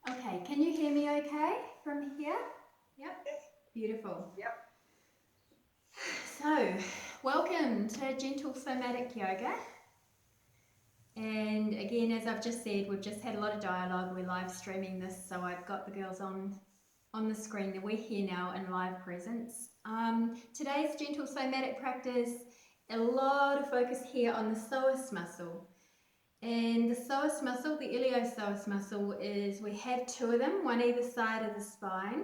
Okay, can you hear me okay from here? Yep, beautiful. Yep. So, welcome to Gentle Somatic Yoga. And again, as I've just said, we've just had a lot of dialogue. We're live streaming this, so I've got the girls on the screen that we're here now in live presence. Today's Gentle Somatic practice, a lot of focus here on the psoas muscle. And the psoas muscle, the iliopsoas muscle, is we have two of them, one either side of the spine.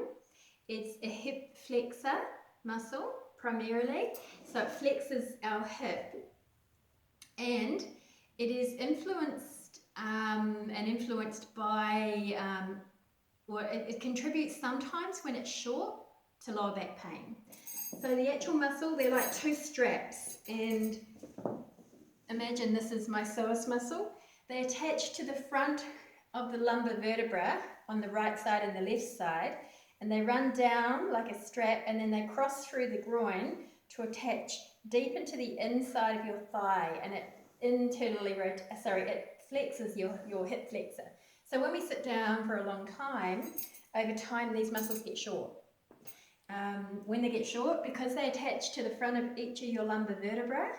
It's a hip flexor muscle primarily, so it flexes our hip, and it is influenced by, or it contributes sometimes when it's short to lower back pain. So the actual muscle, they're like two straps, and imagine this is my psoas muscle. They attach to the front of the lumbar vertebra on the right side and the left side, and they run down like a strap, and then they cross through the groin to attach deep into the inside of your thigh, and it internally it flexes your hip flexor. So when we sit down for a long time, over time these muscles get short. When they get short, because they attach to the front of each of your lumbar vertebra,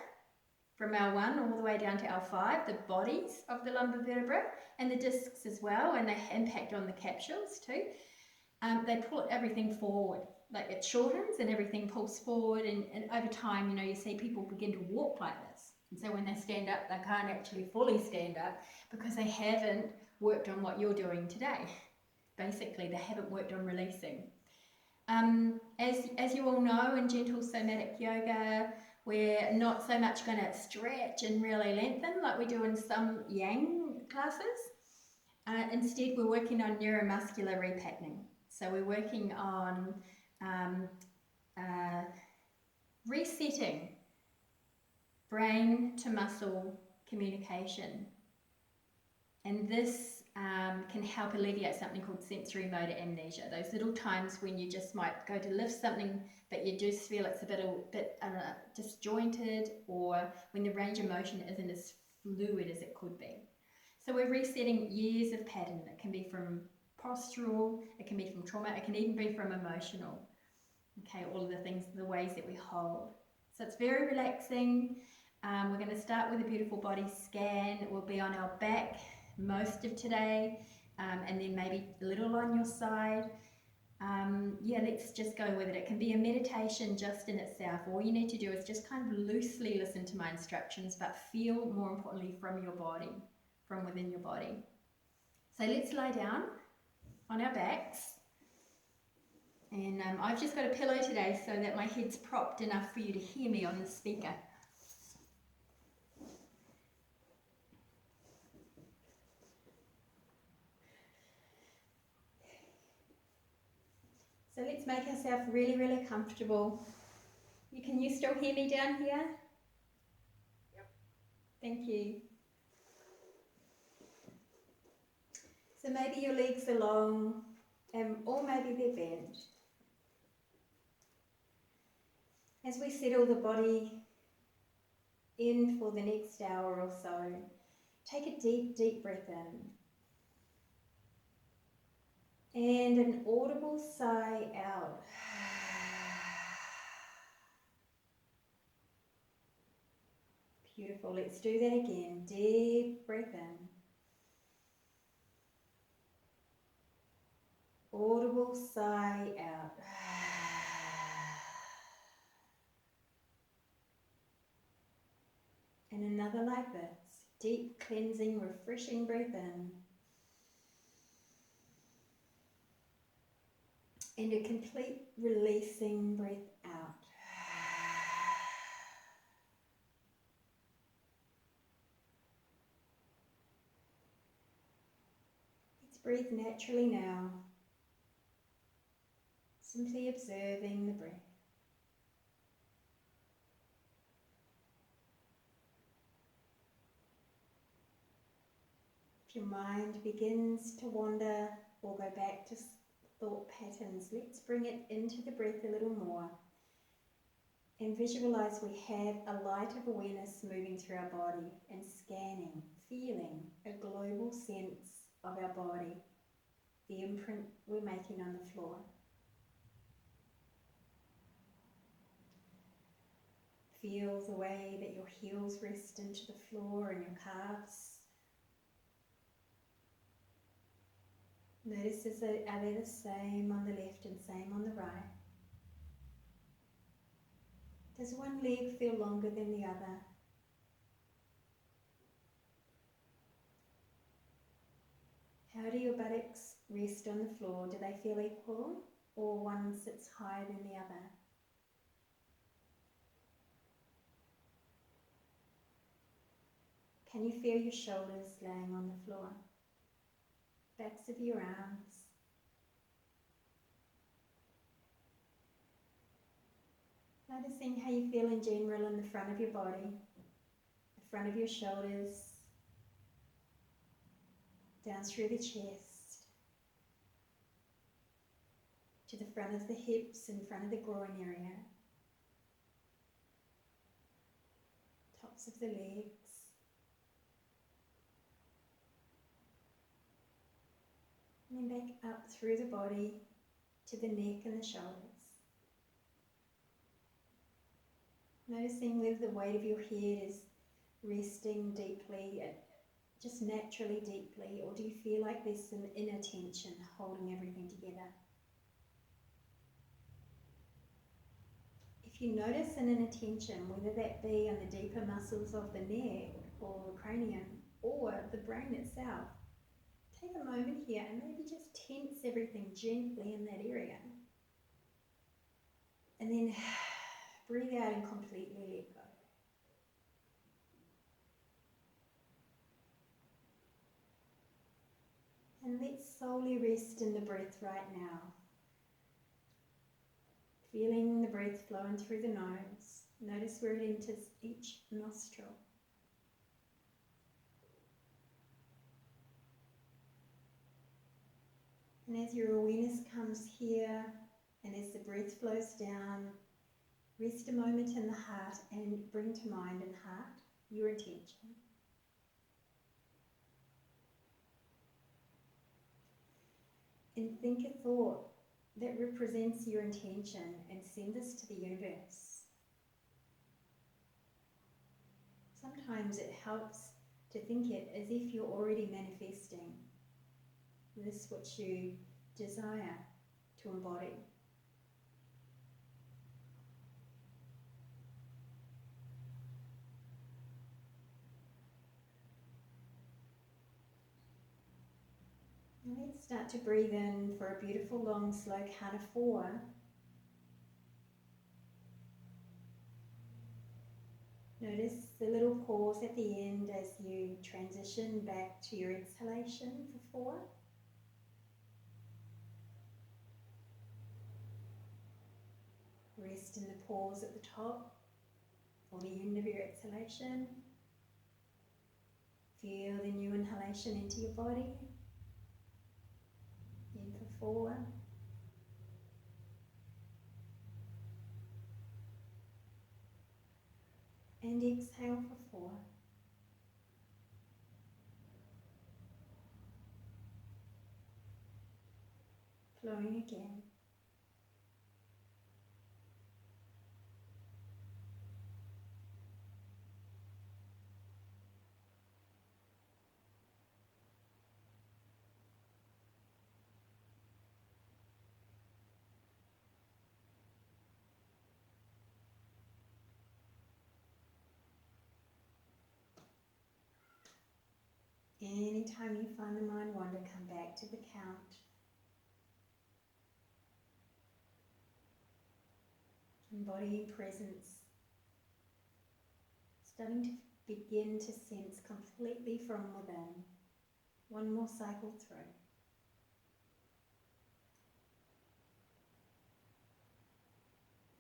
from L1 all the way down to L5, the bodies of the lumbar vertebra, and the discs as well, and they impact on the capsules too. They pull everything forward, like it shortens and everything pulls forward, and over time, you know, you see people begin to walk like this. And so when they stand up, they can't actually fully stand up because they haven't worked on what you're doing today. Basically, they haven't worked on releasing. As you all know, in Gentle Somatic Yoga, we're not so much going to stretch and really lengthen like we do in some yang classes. Instead, we're working on neuromuscular repatterning. So we're working on resetting brain to muscle communication. And this can help alleviate something called sensory motor amnesia. Those little times when you just might go to lift something, but you just feel it's a bit disjointed, or when the range of motion isn't as fluid as it could be. So we're resetting years of pattern. It can be from postural, it can be from trauma, it can even be from emotional. Okay, all of the things, the ways that we hold. So it's very relaxing. We're going to start with a beautiful body scan. It will be on our back most of today, and then maybe a little on your side. Yeah, let's just go with it. It can be a meditation just in itself. All you need to do is just kind of loosely listen to my instructions, but feel, more importantly, from your body, from within your body. So let's lie down on our backs. And I've just got a pillow today so that my head's propped enough for you to hear me on the speaker. So let's make ourselves really, really comfortable. Can you still hear me down here? Yep. Thank you. So maybe your legs are long, or maybe they're bent. As we settle the body in for the next hour or so, take a deep, deep breath in. And an audible sigh out. Beautiful. Let's do that again. Deep breath in. Audible sigh out. And another like this. Deep, cleansing, refreshing breath in. And a complete releasing breath out. Let's breathe naturally now. Simply observing the breath. If your mind begins to wander or go back to thought patterns, let's bring it into the breath a little more. And visualize we have a light of awareness moving through our body and scanning, feeling a global sense of our body. the imprint we're making on the floor. Feel the way that your heels rest into the floor and your calves. Notice are they the same on the left and same on the right? Does one leg feel longer than the other? How do your buttocks rest on the floor? Do they feel equal, or one sits higher than the other? Can you feel your shoulders laying on the floor? Backs of your arms. Noticing how you feel in general in the front of your body, the front of your shoulders, down through the chest, to the front of the hips, in front of the groin area, tops of the legs. And then back up through the body to the neck and the shoulders. Noticing whether the weight of your head is resting deeply, just naturally deeply, or do you feel like there's some inner tension holding everything together? If you notice an inner tension, whether that be on the deeper muscles of the neck or the cranium or the brain itself, take a moment here and maybe just tense everything gently in that area. And then breathe out and completely let go. And let's solely rest in the breath right now. Feeling the breath flowing through the nose. Notice where it enters each nostril. And as your awareness comes here, and as the breath flows down, rest a moment in the heart and bring to mind and heart your intention. And think a thought that represents your intention and send this to the universe. Sometimes it helps to think it as if you're already manifesting this which you desire to embody. And let's start to breathe in for a beautiful long slow count of 4. Notice the little pause at the end as you transition back to your exhalation for 4. Rest in the pause at the top or the end of your exhalation. Feel the new inhalation into your body. In for 4. And exhale for 4. Flowing again. Anytime you find the mind wander, come back to the count. Embodying presence. Starting to begin to sense completely from within. One more cycle through.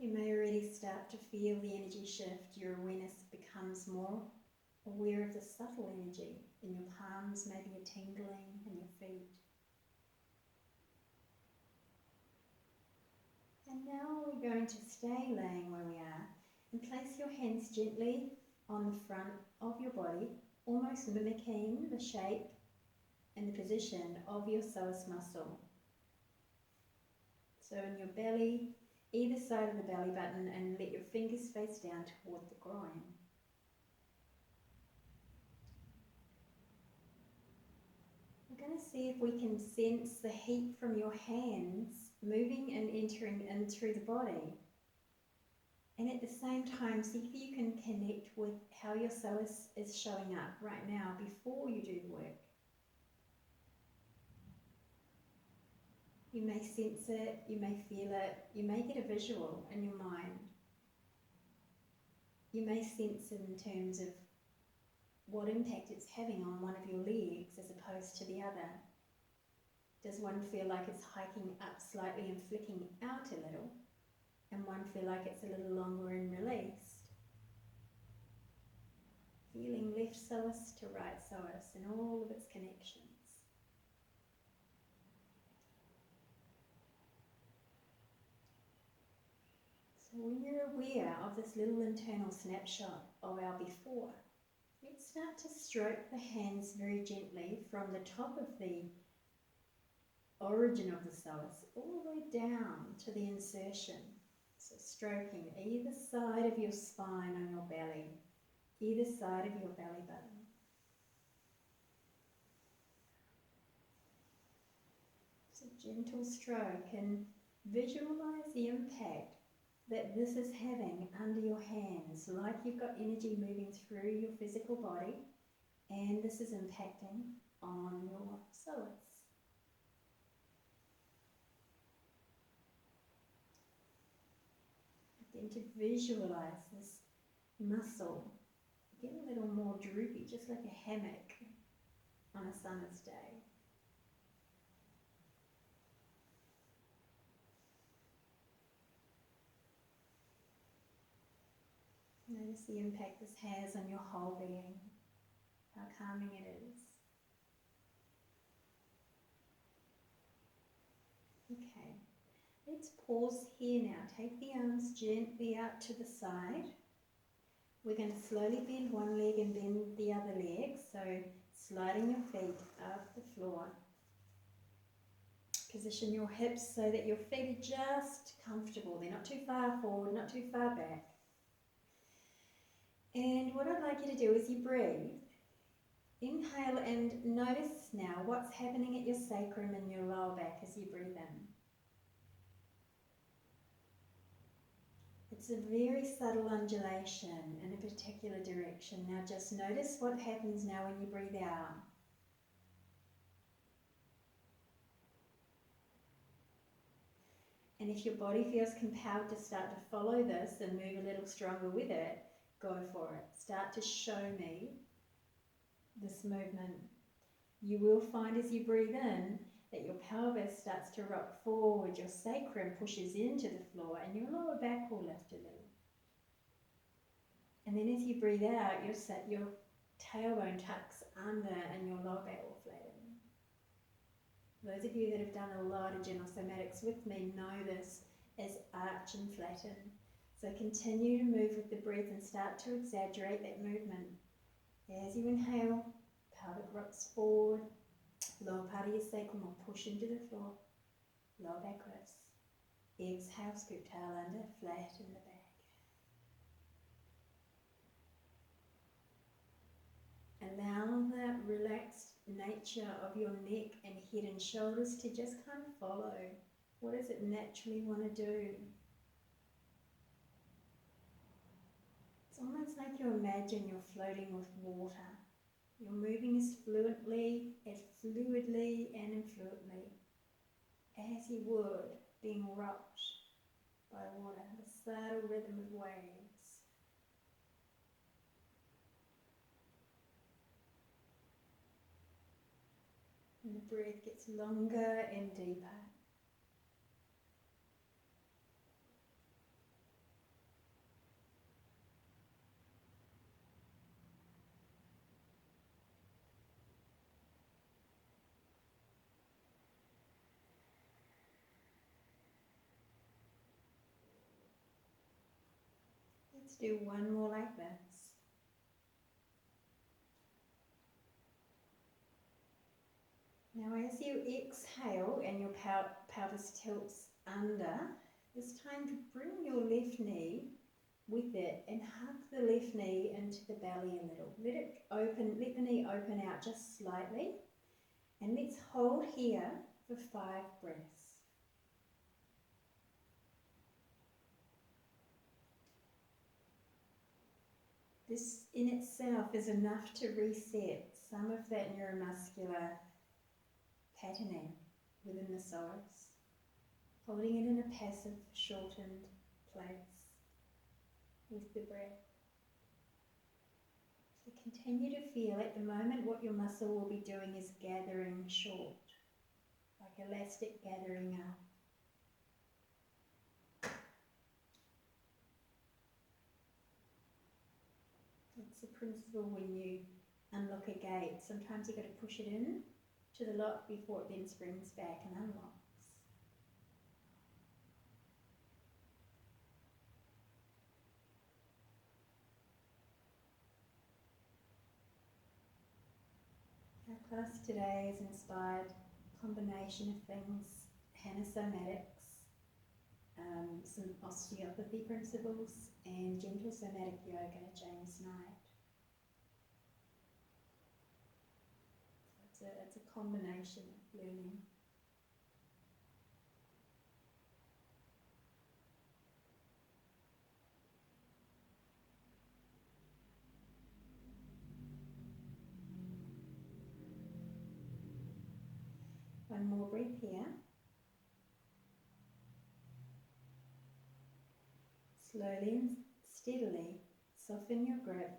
You may already start to feel the energy shift. Your awareness becomes more aware of the subtle energy in your palms, maybe a tingling in your feet. And now we're going to stay laying where we are and place your hands gently on the front of your body, almost mimicking the shape in the position of your psoas muscle. So in your belly, either side of the belly button, and let your fingers face down toward the groin. We're going to see if we can sense the heat from your hands moving and entering in through the body. And at the same time, see if you can connect with how your psoas is showing up right now before you do the work. You may sense it, you may feel it, you may get a visual in your mind. You may sense it in terms of what impact it's having on one of your legs as opposed to the other. Does one feel like it's hiking up slightly and flicking out a little? And one feel like it's a little longer and released? Feeling left psoas to right psoas and all of its connections. So when you're aware of this little internal snapshot of our before, let's start to stroke the hands very gently from the top of the origin of the psoas all the way down to the insertion. So stroking either side of your spine on your belly, either side of your belly button. It's a gentle stroke, and visualize the impact that this is having under your hands, like you've got energy moving through your physical body, and this is impacting on your psoas. Then to visualize this muscle get a little more droopy, just like a hammock on a summer's day. Notice the impact this has on your whole being, how calming it is. Okay, let's pause here now. Take the arms gently out to the side. We're going to slowly bend one leg and bend the other leg, so sliding your feet off the floor. Position your hips so that your feet are just comfortable. They're not too far forward, not too far back. And what I'd like you to do is you breathe. Inhale and notice now what's happening at your sacrum and your lower back as you breathe in. It's a very subtle undulation in a particular direction. Now just notice what happens now when you breathe out. And if your body feels compelled to start to follow this and move a little stronger with it, go for it. Start to show me this movement. You will find as you breathe in that your pelvis starts to rock forward, your sacrum pushes into the floor, and your lower back will lift a little. And then as you breathe out, your tailbone tucks under and your lower back will flatten. Those of you that have done a lot of general somatics with me know this as arch and flatten. So continue to move with the breath and start to exaggerate that movement. As you inhale, pelvic rocks forward, lower part of your sacrum will push into the floor, lower back lifts. Exhale, scoop tail under, flatten the back. Allow that relaxed nature of your neck and head and shoulders to just kind of follow. What does it naturally want to do? It's almost like you imagine you're floating with water. You're moving as fluidly and influently as you would being rocked by water, the subtle rhythm of waves. And the breath gets longer and deeper. Let's do one more like this. Now as you exhale and your pelvis tilts under, it's time to bring your left knee with it and hug the left knee into the belly a little. Let it open, let the knee open out just slightly, and let's hold here for 5 breaths. This in itself is enough to reset some of that neuromuscular patterning within the psoas, holding it in a passive, shortened place with the breath. So continue to feel at the moment what your muscle will be doing is gathering short, like elastic gathering up. It's the principle when you unlock a gate. Sometimes you've got to push it in to the lock before it then springs back and unlocks. Our class today is inspired combination of things, somatics, some osteopathy principles, and gentle somatic yoga, James Knight. It's a combination of learning. One more breath here. Slowly and steadily soften your grip.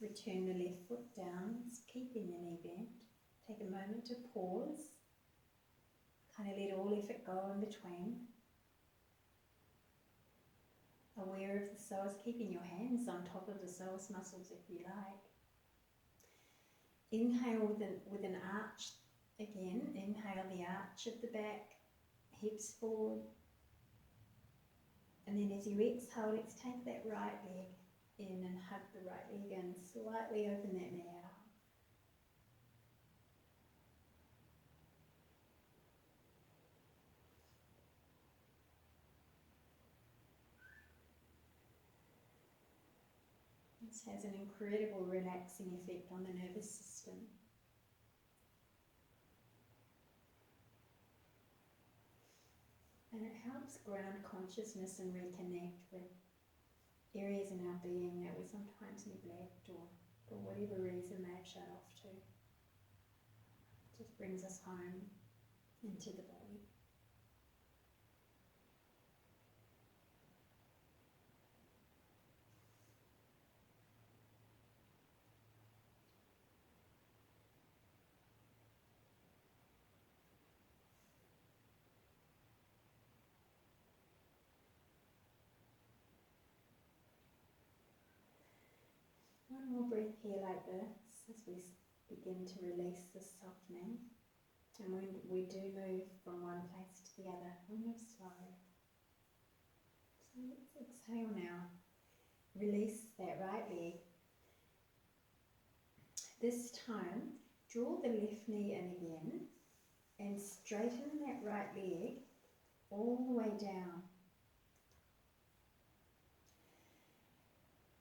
Return the left foot down, keeping the knee bent. Take a moment to pause. Kind of let all effort go in between. Aware of the psoas, keeping your hands on top of the psoas muscles if you like. Inhale with an arch again. Inhale the arch of the back, hips forward. And then as you exhale, let's take that right leg in and hug the right leg in. Slightly open that knee out. This has an incredible relaxing effect on the nervous system. And it helps ground consciousness and reconnect with areas in our being that we sometimes neglect or for whatever reason they've shut off to. It just brings us home into the body. One more breath here like this as we begin to release the softening. And when we do move from one place to the other, we move slowly. So let's exhale now. Release that right leg. This time, draw the left knee in again and straighten that right leg all the way down.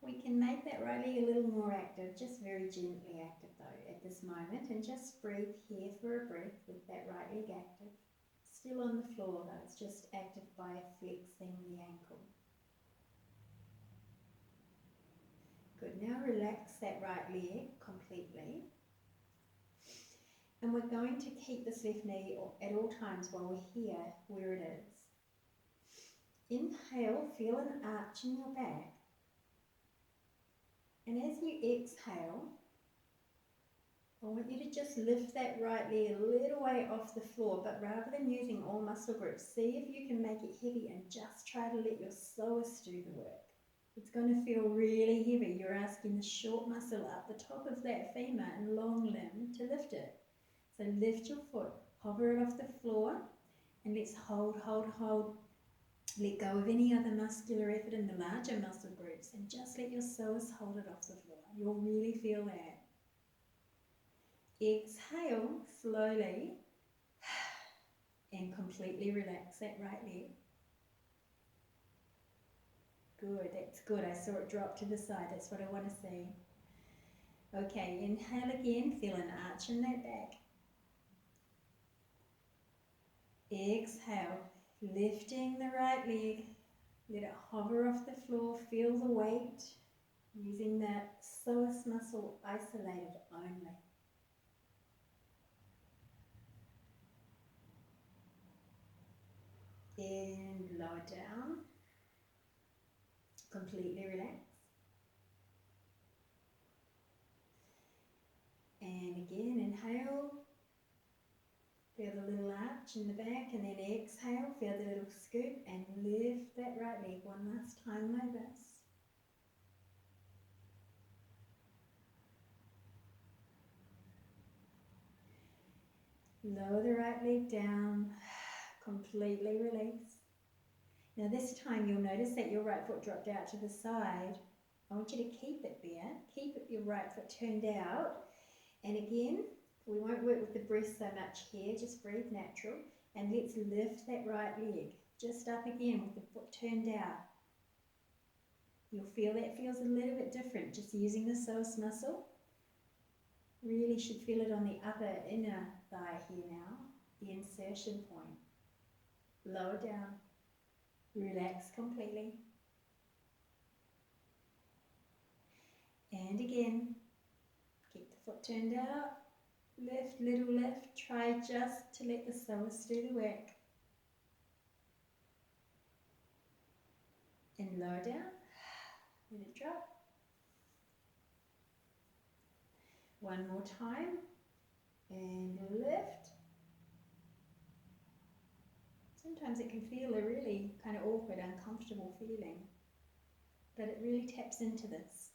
We can make that right leg a little more active, just very gently active though at this moment, and just breathe here for a breath with that right leg active. Still on the floor though, it's just active by flexing the ankle. Good, now relax that right leg completely. And we're going to keep this left knee at all times while we're here where it is. Inhale, feel an arch in your back. And as you exhale, I want you to just lift that right leg a little way off the floor, but rather than using all muscle groups, see if you can make it heavy and just try to let your psoas do the work. It's going to feel really heavy. You're asking the short muscle up the top of that femur and long limb to lift it. So lift your foot, hover it off the floor, and let's hold, hold, hold. Let go of any other muscular effort in the larger muscle groups and just let your psoas hold it off the floor. You'll really feel that. Exhale slowly and completely relax that right leg. Good, that's good. I saw it drop to the side. That's what I want to see. Okay, inhale again. Feel an arch in that back. Exhale, lifting the right leg. Let it hover off the floor. Feel the weight. Using that psoas muscle isolated only. And lower down. Completely relax. And again, inhale. Feel the little arch in the back, and then exhale. Feel the little scoop and lift that right leg one last time like this. Lower the right leg down, completely release. Now this time you'll notice that your right foot dropped out to the side. I want you to keep it there. Keep your right foot turned out. And again, we won't work with the breath so much here, just breathe natural. And let's lift that right leg, just up again with the foot turned out. You'll feel that feels a little bit different, just using the psoas muscle. Really should feel it on the upper inner thigh here now, the insertion point. Lower down, relax completely. And again, keep the foot turned out, lift, little lift, try just to let the psoas do the work. And lower down, let it drop. One more time, and lift. Sometimes it can feel a really kind of awkward, uncomfortable feeling, but it really taps into this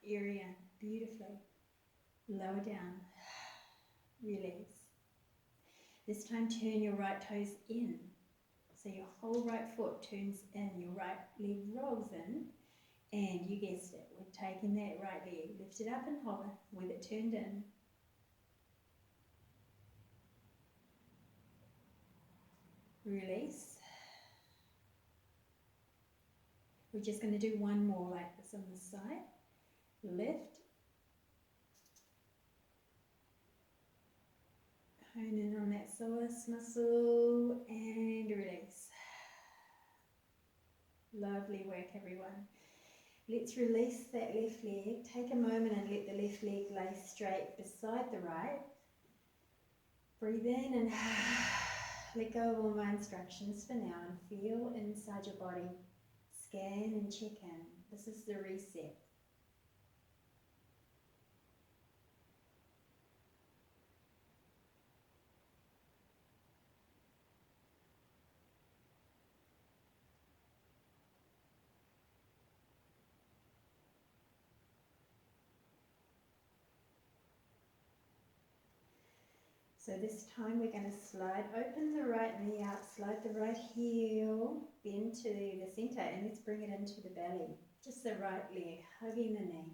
area beautifully. Lower down, release. This time turn your right toes in. So your whole right foot turns in, your right leg rolls in, and you guessed it, we're taking that right leg, lift it up and hover with it turned in. Release. We're just going to do one more like this on this side. Lift. Hone in on that psoas muscle and release. Lovely work, everyone. Let's release that left leg. Take a moment and let the left leg lay straight beside the right. Breathe in and let go of all my instructions for now and feel inside your body. Scan and check in. This is the reset. So this time we're going to slide open the right knee out, slide the right heel, bend to the center, and let's bring it into the belly. Just the right leg, hugging the knee.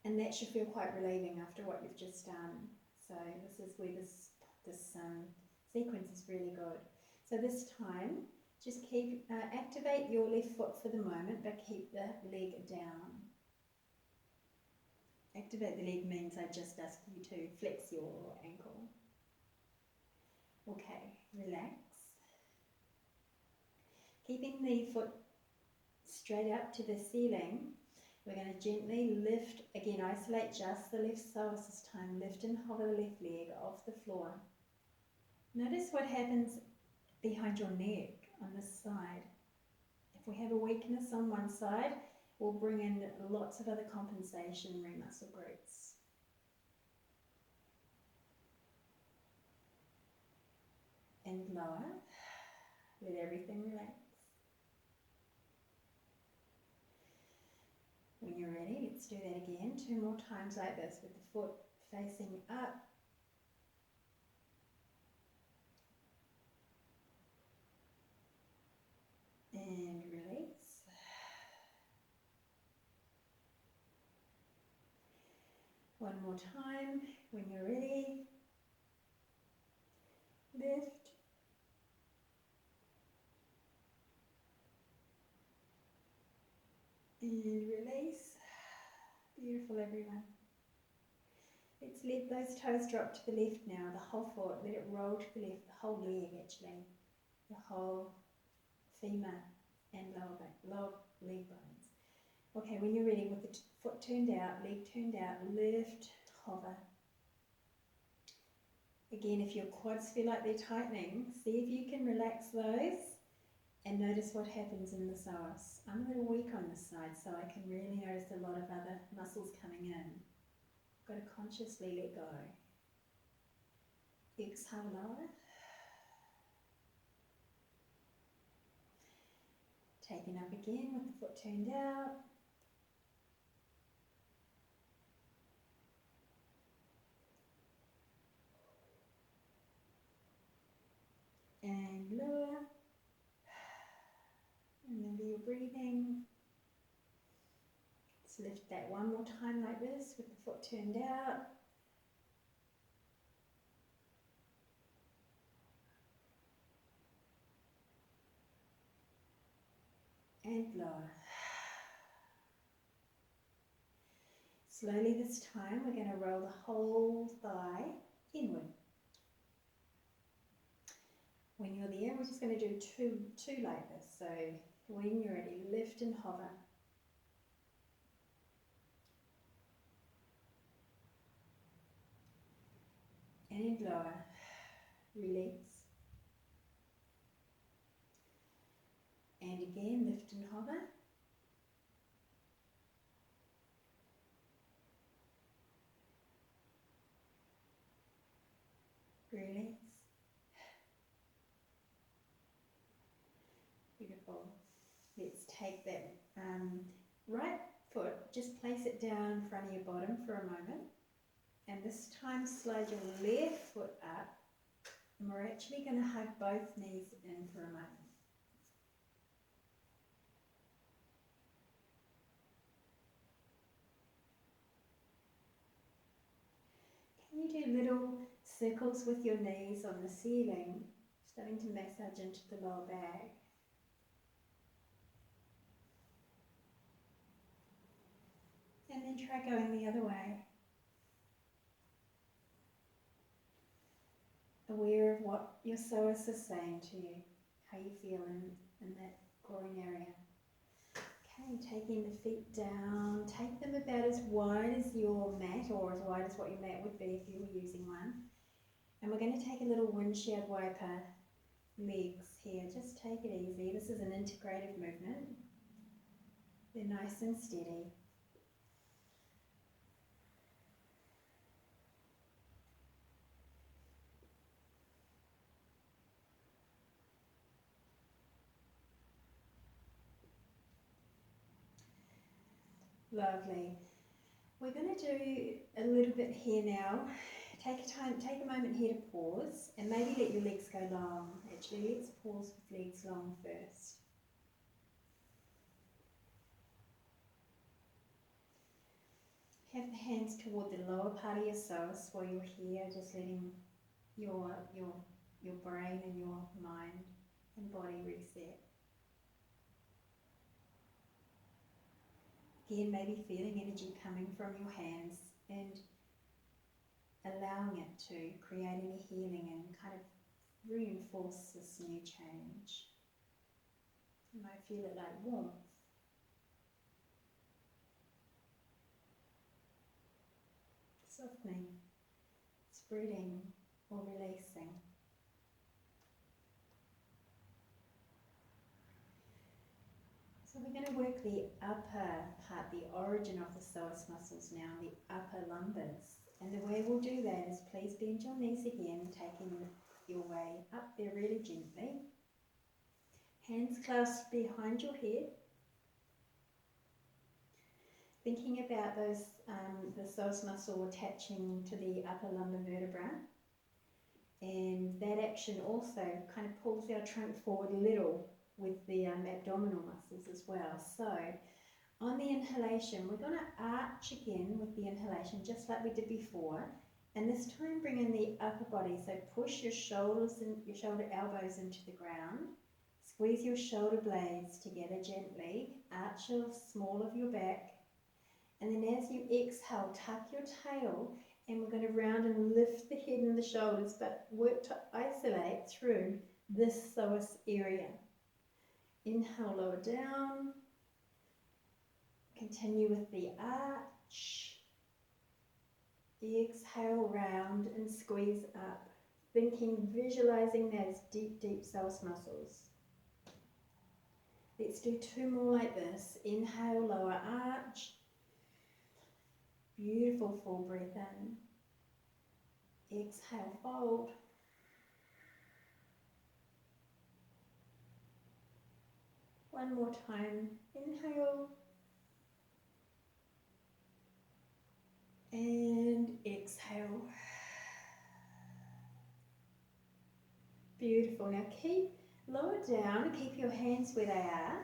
And that should feel quite relieving after what you've just done. So this is where this sequence is really good. So this time, just activate your left foot for the moment, but keep the leg down. Activate the leg means I just ask you to flex your ankle. Okay, relax. Keeping the foot straight up to the ceiling, we're going to gently lift, again isolate just the left psoas this time, lift and hover the left leg off the floor. Notice what happens behind your neck on this side. If we have a weakness on one side, we'll bring in lots of other compensatory muscle groups. And lower, let everything relax. When you're ready, let's do that again, 2 more times like this with the foot facing up. And release. One more time. When you're ready, lift. And release. Beautiful, everyone. Let's let those toes drop to the left now, the whole foot. Let it roll to the left, the whole leg actually. The whole femur and lower leg bones. Okay, when you're ready, with the foot turned out, leg turned out, lift, hover. Again, if your quads feel like they're tightening, see if you can relax those and notice what happens in the psoas. I'm a little weak on this side, so I can really notice a lot of other muscles coming in. Got to consciously let go. Exhale, lower. Taken up again with the foot turned out. And lower. Remember your breathing. Let's lift that one more time like this with the foot turned out. And lower. Slowly this time we're going to roll the whole thigh inward. When you're there, we're just going to do two like this. So when you're ready, lift and hover. And lower. Release. And again, lift and hover. Release. Beautiful. Let's take that right foot, just place it down in front of your bottom for a moment. And this time slide your left foot up. And we're actually going to hug both knees in for a moment. Can you do little circles with your knees on the ceiling, starting to massage into the lower back? And then try going the other way. Aware of what your psoas is saying to you, how you feel in that groin area. Okay, taking the feet down, take them about as wide as your mat, or as wide as what your mat would be if you were using one. And we're going to take a little windshield wiper legs here. Just take it easy. This is an integrative movement. They're nice and steady. Lovely. We're going to do a little bit here now. Take a moment here to pause and maybe let your legs go long. Actually, let's pause with legs long first. Have the hands toward the lower part of your psoas while you're here, just letting your brain and your mind and body reset. Again, maybe feeling energy coming from your hands and allowing it to create any healing and kind of reinforce this new change. You might feel it like warmth. Softening, spreading or releasing. So we're going to work the upper part, the origin of the psoas muscles now, the upper lumbars. And the way we'll do that is please bend your knees again, taking your way up there really gently. Hands clasped behind your head. Thinking about those, the psoas muscle attaching to the upper lumbar vertebra. And that action also kind of pulls our trunk forward a little with the abdominal muscles as well. So On the inhalation, we're going to arch again with the inhalation, just like we did before. And this time bring in the upper body. So push your shoulders and your shoulder elbows into the ground. Squeeze your shoulder blades together gently. Arch the small of your back. And then as you exhale, tuck your tail. And we're going to round and lift the head and the shoulders, but work to isolate through this psoas area. Inhale, lower down. Continue with the arch. Exhale, round and squeeze up. Thinking, visualizing those deep, deep psoas muscles. Let's do 2 more like this. Inhale, lower arch. Beautiful full breath in. Exhale, fold. One more time. Inhale. And exhale. Beautiful. Now keep lower down, keep your hands where they are.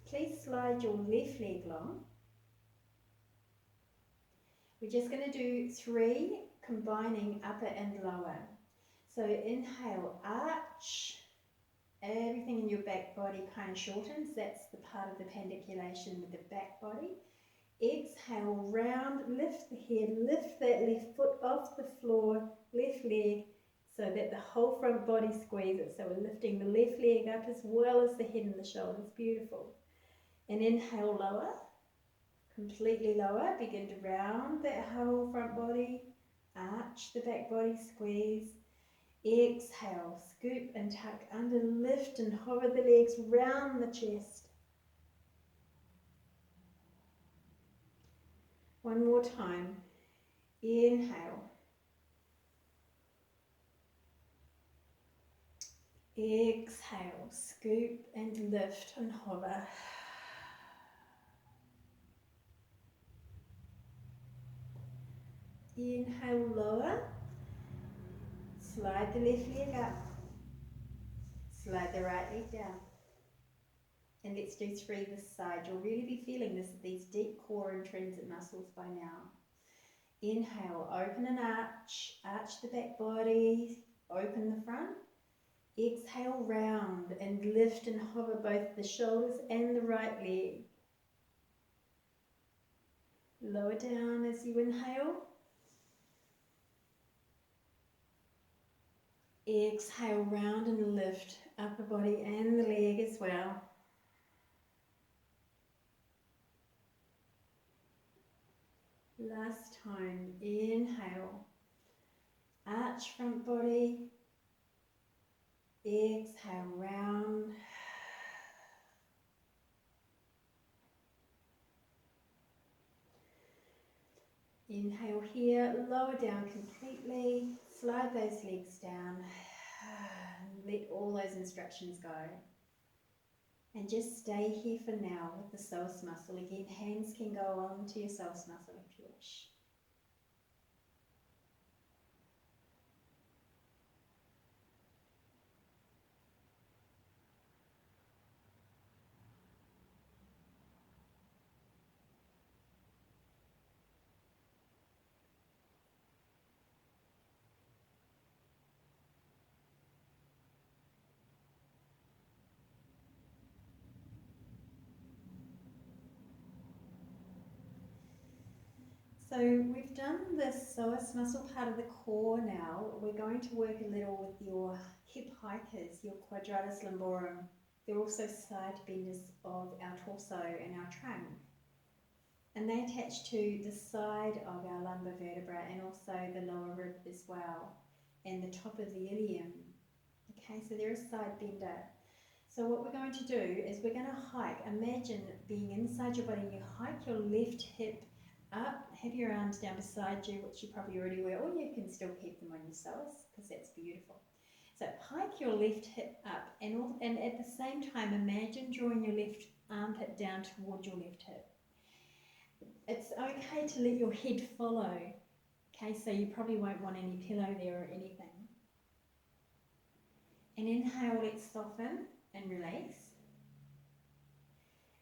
Please slide your left leg long. We're just going to do 3, combining upper and lower. So inhale, arch. Everything in your back body kind of shortens. That's the part of the pandiculation with the back body. Exhale, round, lift the head, lift that left foot off the floor, left leg, so that the whole front body squeezes. So we're lifting the left leg up as well as the head and the shoulders. Beautiful. And inhale, lower, completely lower. Begin to round that whole front body, arch the back body, squeeze. Exhale, scoop and tuck under, lift and hover the legs round the chest. One more time. Inhale. Exhale, scoop and lift and hover. Inhale, lower. Slide the left leg up. Slide the right leg down. And let's do 3 this side. You'll really be feeling these deep core and transit muscles by now. Inhale, open and arch the back body, open the front. Exhale, round and lift and hover both the shoulders and the right leg. Lower down as you inhale. Exhale, round and lift upper body and the leg as well. Last time, inhale, arch front body, exhale, round. Inhale here, lower down completely, slide those legs down, let all those instructions go. And just stay here for now with the psoas muscle. Again, hands can go on to your psoas muscle if you wish. So we've done this psoas muscle part of the core now. We're going to work a little with your hip hikers, your quadratus lumborum. They're also side benders of our torso and our trunk. And they attach to the side of our lumbar vertebra and also the lower rib as well, and the top of the ilium. Okay, so they're a side bender. So what we're going to do is we're going to hike. Imagine being inside your body and you hike your left hip up, have your arms down beside you, which you probably already wear, or you can still keep them on your psoas because that's beautiful. So hike your left hip up and at the same time imagine drawing your left armpit down toward your left hip. It's okay to let your head follow, okay, so you probably won't want any pillow there or anything. And inhale, let's soften and release.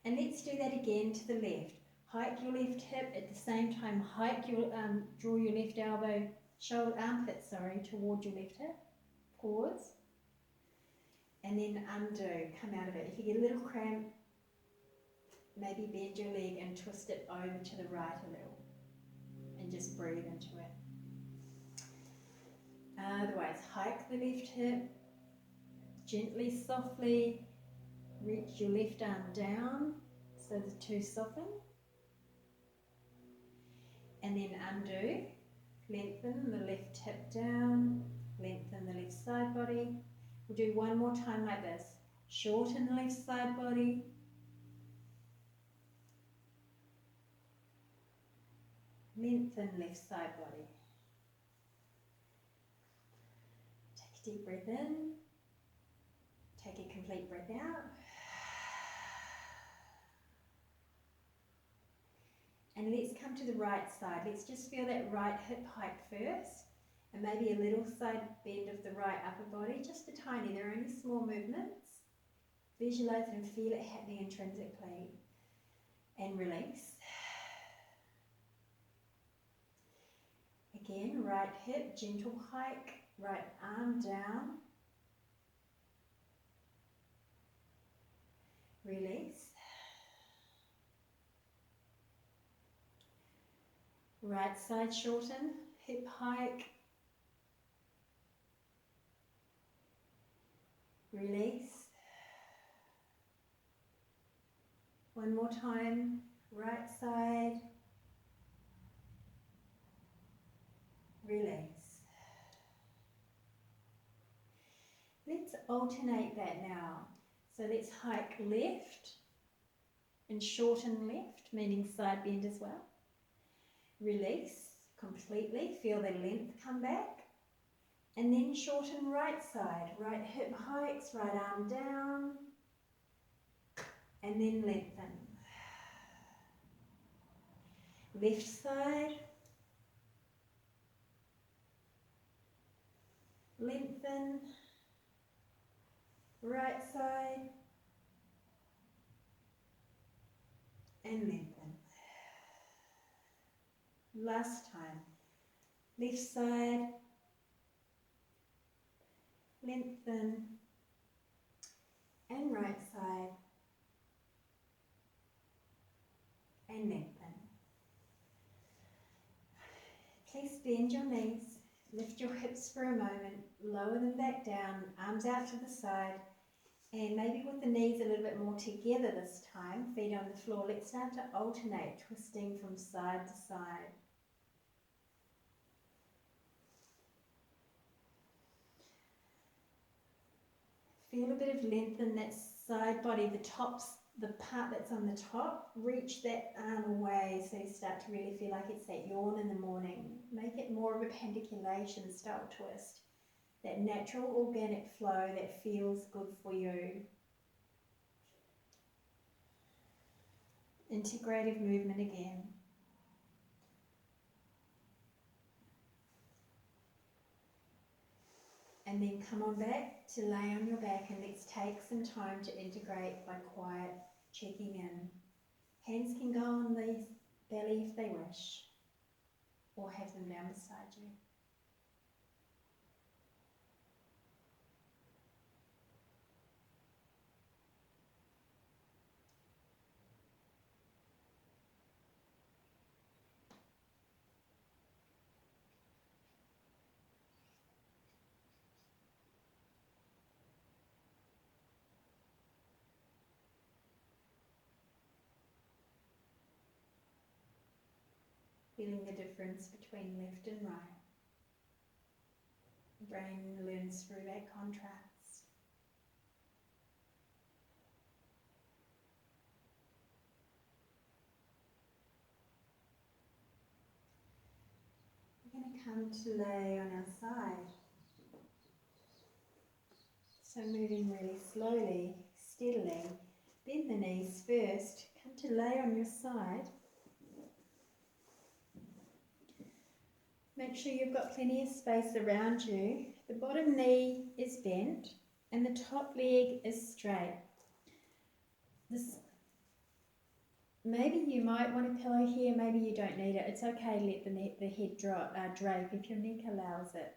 And let's do that again to the left. Hike your left hip, at the same time hike your, draw your left elbow, armpit, toward your left hip. Pause. And then undo, come out of it. If you get a little cramp, maybe bend your leg and twist it over to the right a little. And just breathe into it. Otherwise, hike the left hip, gently, softly, reach your left arm down so the two soften. And then undo, lengthen the left hip down, lengthen the left side body. We'll do one more time like this. Shorten the left side body. Lengthen left side body. Take a deep breath in. Take a complete breath out. And let's come to the right side. Let's just feel that right hip hike first. And maybe a little side bend of the right upper body, just a tiny, they're only small movements. Visualize it and feel it happening intrinsically. And release. Again, right hip, gentle hike, right arm down. Release. Right side shorten, hip hike. Release. One more time, right side. Release. Let's alternate that now. So let's hike left and shorten left, meaning side bend as well. Release completely, feel the length come back. And then shorten right side, right hip hikes, right arm down. And then lengthen. Left side. Lengthen. Right side. And lengthen. Last time. Left side. Lengthen. And right side. And lengthen. Please bend your knees, lift your hips for a moment, lower them back down, arms out to the side, and maybe with the knees a little bit more together this time, feet on the floor, let's start to alternate, twisting from side to side. Feel a bit of length in that side body, the part that's on the top, reach that arm away so you start to really feel like it's that yawn in the morning. Make it more of a pandiculation style twist. That natural organic flow that feels good for you. Integrative movement again. And then come on back to lay on your back, and let's take some time to integrate by quiet checking in. Hands can go on the belly if they wish, or have them down beside you. Feeling the difference between left and right. The brain learns through that contrast. We're going to come to lay on our side. So moving really slowly, steadily. Bend the knees first. Come to lay on your side. Make sure you've got plenty of space around you. The bottom knee is bent and the top leg is straight. maybe you might want a pillow here, maybe you don't need it. It's okay, let the head drape if your neck allows it.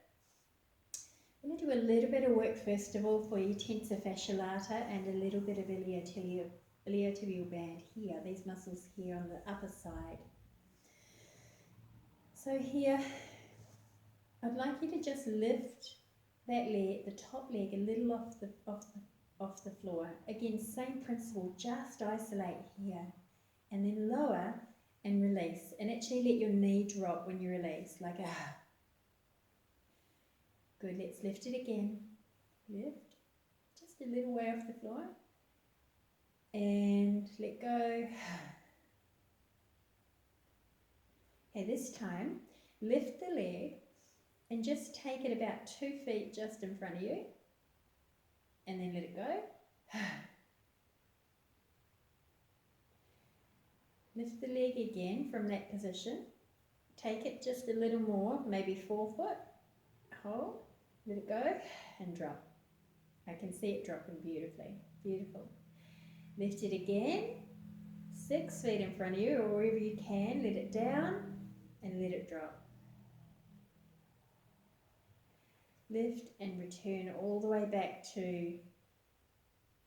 I'm going to do a little bit of work first of all for your tensor fascia lata and a little bit of iliotibial band here, these muscles here on the upper side. So here, I'd like you to just lift that leg, the top leg, a little off the floor. Again, same principle, just isolate here and then lower and release. And actually let your knee drop when you release, like a good. Let's lift it again. Lift, just a little way off the floor. And let go. Okay, this time, lift the leg and just take it about 2 feet just in front of you. And then let it go. Lift the leg again from that position. Take it just a little more, maybe 4 foot. Hold, let it go, and drop. I can see it dropping beautifully. Beautiful. Lift it again, 6 feet in front of you, or wherever you can. Let it down and let it drop. Lift and return all the way back to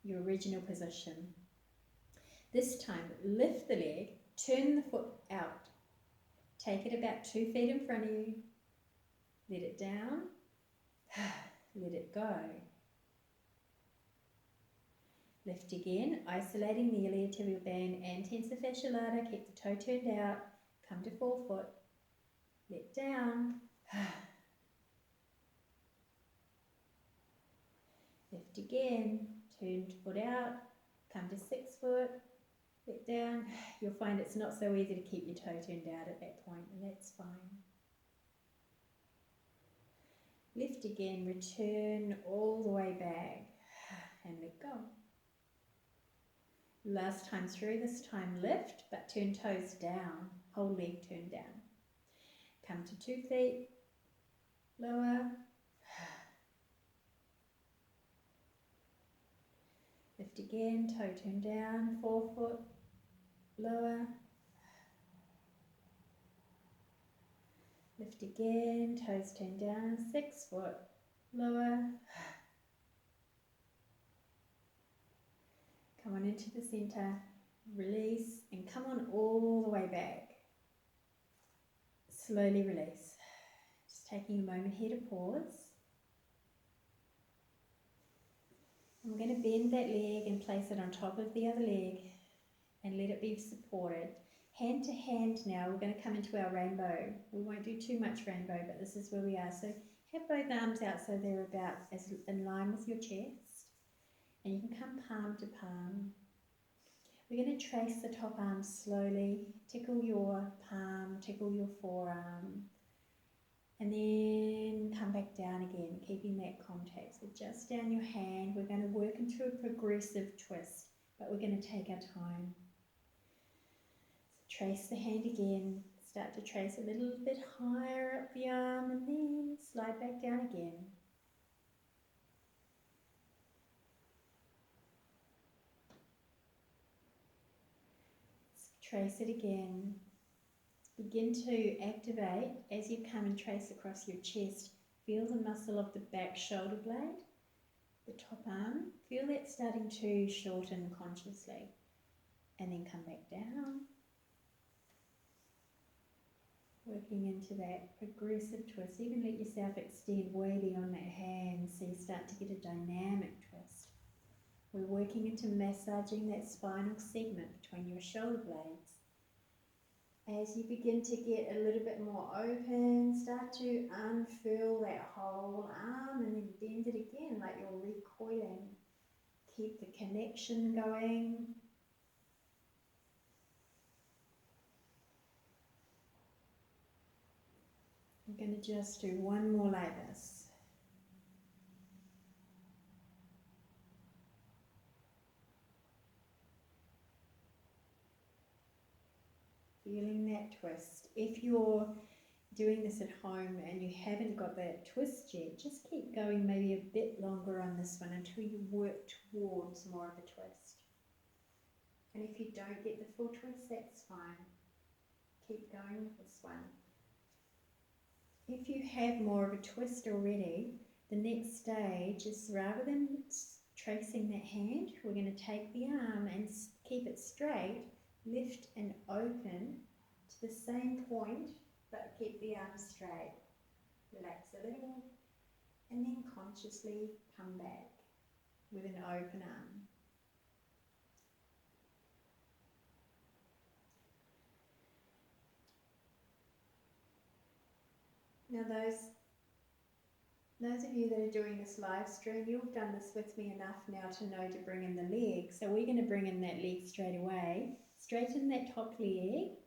your original position. This time, lift the leg, turn the foot out. Take it about 2 feet in front of you. Let it down. Let it go. Lift again, isolating the iliotibial band and tensor fascia lata. Keep the toe turned out. Come to 4 foot. Let down. Lift again, turn foot out. Come to 6 foot. Let down. You'll find it's not so easy to keep your toe turned out at that point, and that's fine. Lift again, return all the way back, and let go. Last time through, this time lift, but turn toes down, whole leg turned down. Come to 2 feet, lower. Lift again, toe turned down, 4 foot, lower. Lift again, toes turned down, 6 foot, lower. Come on into the center, release, and come on all the way back. Slowly release. Just taking a moment here to pause. I'm going to bend that leg and place it on top of the other leg and let it be supported. Hand to hand now, we're going to come into our rainbow. We won't do too much rainbow, but this is where we are. So have both arms out so they're about as in line with your chest. And you can come palm to palm. We're going to trace the top arm slowly. Tickle your palm, tickle your forearm. And then come back down again, keeping that contact. So just down your hand, we're going to work into a progressive twist, but we're going to take our time. So trace the hand again, start to trace a little bit higher up the arm and then slide back down again. Trace it again. Begin to activate as you come and trace across your chest. Feel the muscle of the back shoulder blade, the top arm. Feel that starting to shorten consciously. And then come back down. Working into that progressive twist. Even let yourself extend way beyond that hand so you start to get a dynamic twist. We're working into massaging that spinal segment between your shoulder blades. As you begin to get a little bit more open, start to unfurl that whole arm and then bend it again like you're recoiling. Keep the connection going. I'm going to just do one more like this. Feeling that twist. If you're doing this at home and you haven't got that twist yet, just keep going maybe a bit longer on this one until you work towards more of a twist. And if you don't get the full twist, that's fine. Keep going with this one. If you have more of a twist already, the next stage is, rather than tracing that hand, we're going to take the arm and keep it straight, lift and open to the same point, but keep the arm straight. Relax a little, and then consciously come back with an open arm. Now those of you that are doing this live stream, you've done this with me enough now to know to bring in the leg. So we're going to bring in that leg straight away. Straighten that top leg.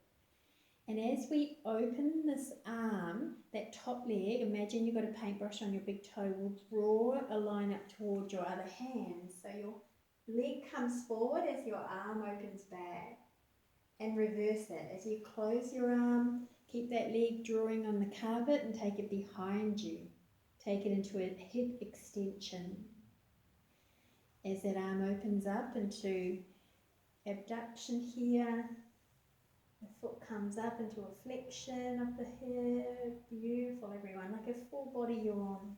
And as we open this arm, that top leg, imagine you've got a paintbrush on your big toe, will draw a line up toward your other hand. So your leg comes forward as your arm opens back. And reverse it. As you close your arm, keep that leg drawing on the carpet and take it behind you. Take it into a hip extension. As that arm opens up into abduction here, the foot comes up into a flexion of the hip. Beautiful, everyone, like a full body yawn.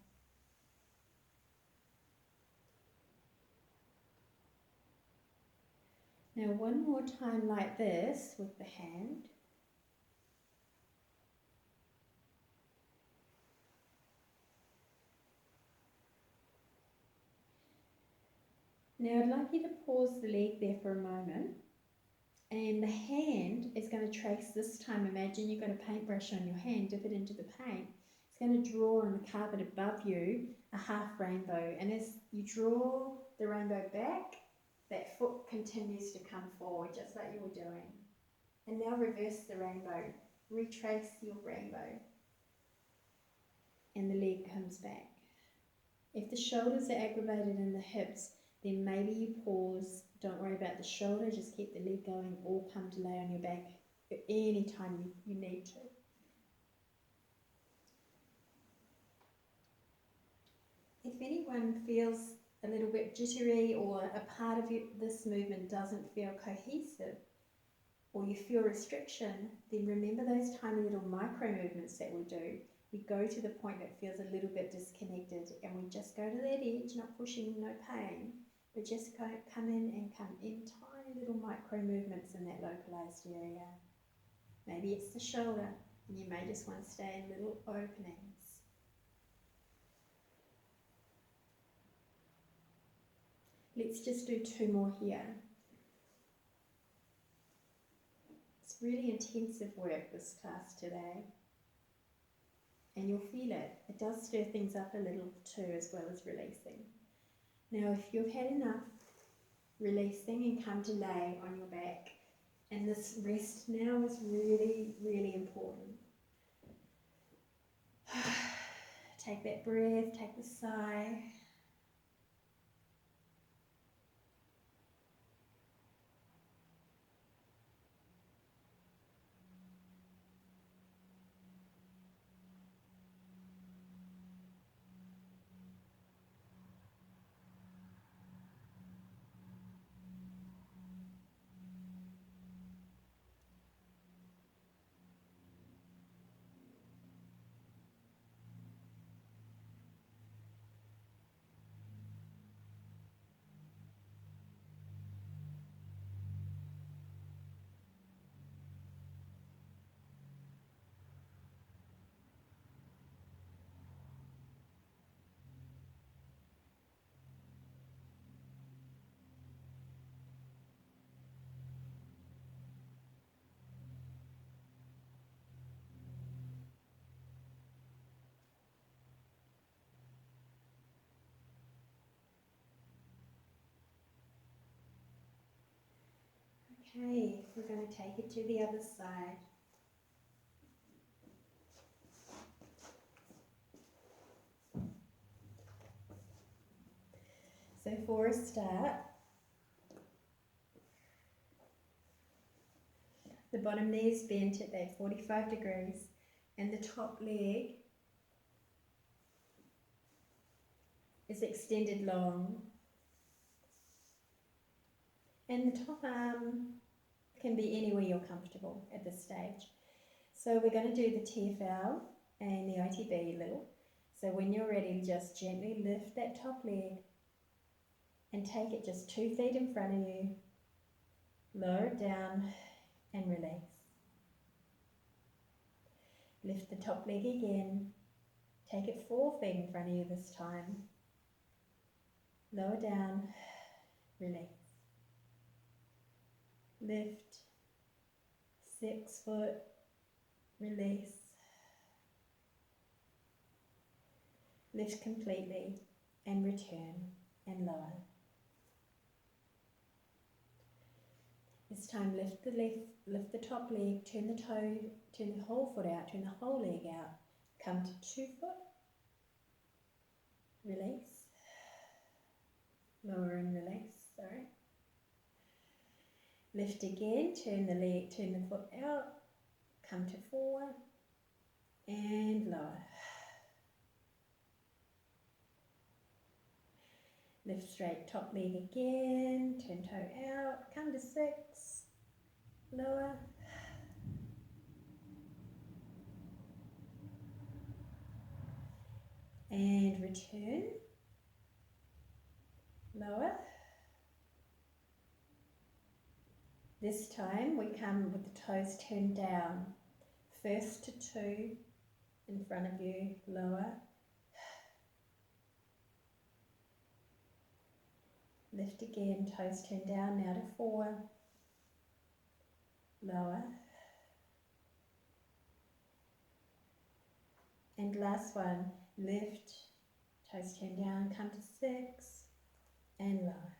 Now one more time like this with the hand. Now I'd like you to pause the leg there for a moment, and the hand is going to trace this time. Imagine you've got a paintbrush on your hand, dip it into the paint. It's going to draw on the carpet above you a half rainbow, and as you draw the rainbow back, that foot continues to come forward just like you were doing. And now reverse the rainbow, retrace your rainbow, and the leg comes back. If the shoulders are aggravated in the hips, then maybe you pause, don't worry about the shoulder, just keep the leg going, or come to lay on your back any time you need to. If anyone feels a little bit jittery, or a part of this movement doesn't feel cohesive, or you feel restriction, then remember those tiny little micro movements that we do. We go to the point that feels a little bit disconnected, and we just go to that edge, not pushing, no pain, but just come in and come in tiny little micro movements in that localized area. Maybe it's the shoulder, and you may just want to stay in little openings. Let's just do 2 more here. It's really intensive work, this class today. And you'll feel it. It does stir things up a little too, as well as releasing. Now, if you've had enough releasing, and come to lay on your back. And this rest now is really, really important. Take that breath, take the sigh. Okay, we're going to take it to the other side. So for a start, the bottom knee is bent at that 45 degrees, and the top leg is extended long. And the top arm can be anywhere you're comfortable at this stage. So we're going to do the TFL and the ITB a little. So when you're ready, just gently lift that top leg and take it just 2 feet in front of you, lower it down and release. Lift the top leg again, take it 4 feet in front of you this time, lower down, release. Lift, 6 foot, release. Lift completely and return and lower. This time lift the top leg, turn the toe, turn the whole foot out, turn the whole leg out. Come to 2 foot, release, lower and release, sorry. Lift again, turn the foot out, come to 4 and lower. Lift straight, top leg again, turn toe out, come to 6, lower. And return, lower. This time we come with the toes turned down. First to 2 in front of you, lower. Lift again, toes turned down, now to 4, lower. And last one, lift, toes turned down, come to 6 and lower.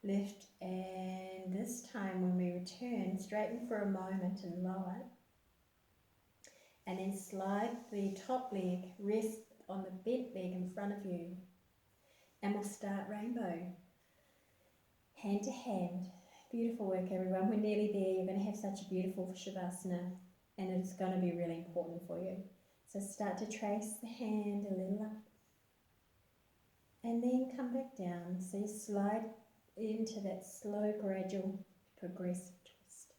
Lift, and this time when we return, straighten for a moment and lower. And then slide the top leg, rest on the bent leg in front of you. And we'll start rainbow. Hand to hand. Beautiful work, everyone. We're nearly there. You're going to have such a beautiful Shavasana, and it's going to be really important for you. So start to trace the hand a little up, and then come back down. So you slide into that slow, gradual, progressive twist.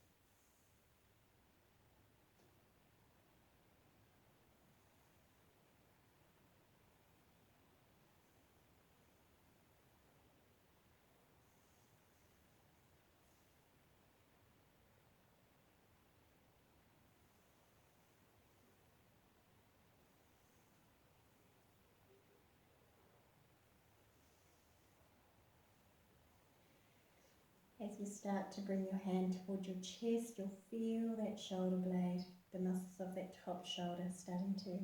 As you start to bring your hand towards your chest, you'll feel that shoulder blade, the muscles of that top shoulder starting to